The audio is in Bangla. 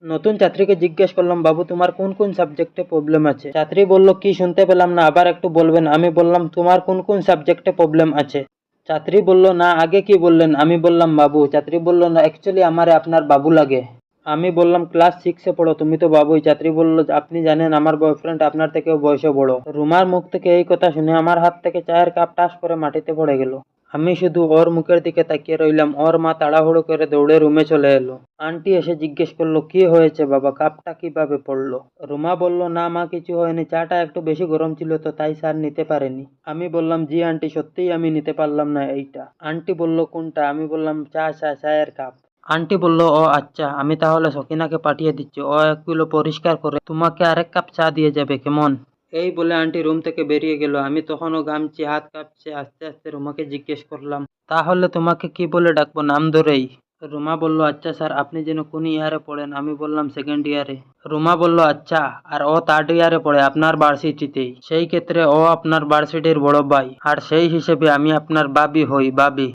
নতুন ছাত্রীকে জিজ্ঞেস করলাম, বাবু তোমার কোন কোন সাবজেক্টে প্রবলেম আছে? ছাত্রী বলল, কি শুনতে পেলাম না, আবার একটু বলবেন? আমি বললাম, তোমার কোন কোন সাবজেক্টে প্রবলেম আছে? ছাত্রী বলল, না আগে কি বললেন? আমি বললাম বাবু। ছাত্রী বলল, না অ্যাকচুয়ালি আমারে আপনার বাবু লাগে। আমি বললাম, ক্লাস 6-এ পড়ো, তুমি তো বাবুই। ছাত্রী বলল, আপনি জানেন আমার বয়ফ্রেন্ড আপনার থেকেও বয়সে বড়। রুমার মুখ থেকে এই কথা শুনে আমার হাত থেকে চায়ের কাপ টাস করে মাটিতে পড়ে গেল। আমি শুধু ওর মুখের দিকে তাকিয়ে রইলাম। ওর মা তাড়াহুড়ো করে দৌড়ে রুমে চলে এলো। আন্টি এসে জিজ্ঞেস করলো, কি হয়েছে বাবা, কাপটা কিভাবে পড়লো? রুমা বলল, না মা কিছু হয়নি, চাটা একটু বেশি গরম ছিল তো তাই স্যার নিতে পারেনি। আমি বললাম, জি আন্টি, সত্যিই আমি নিতে পারলাম না এইটা। আন্টি বলল, কোনটা? আমি বললাম, চায়ের কাপ। আন্টি বলল, ও আচ্ছা, আমি তাহলে সকিনাকে পাঠিয়ে দিচ্ছি, ও এগুলো পরিষ্কার করে তোমাকে আরেক কাপ চা দিয়ে যাবে, কেমন? এই বলে আন্টি রুম থেকে বেরিয়ে গেল। আমি তখনও ঘামছি, হাত কাঁপছে। আস্তে আস্তে রুমাকে জিজ্ঞেস করলাম, তাহলে তোমাকে কি বলে ডাকবো, নাম ধরেই? রুমা বলল, আচ্ছা স্যার, আপনি যেন কোন ইয়ারে পড়েন? আমি বললাম, সেকেন্ড ইয়ারে। রুমা বলল, আচ্ছা, আর ও থার্ড ইয়ারে পড়ে আপনার ভার্সিটিতেই। সেই ক্ষেত্রে ও আপনার ভার্সিটির বড় ভাই, আর সেই হিসেবে আমি আপনার বাবি হই, বাবি।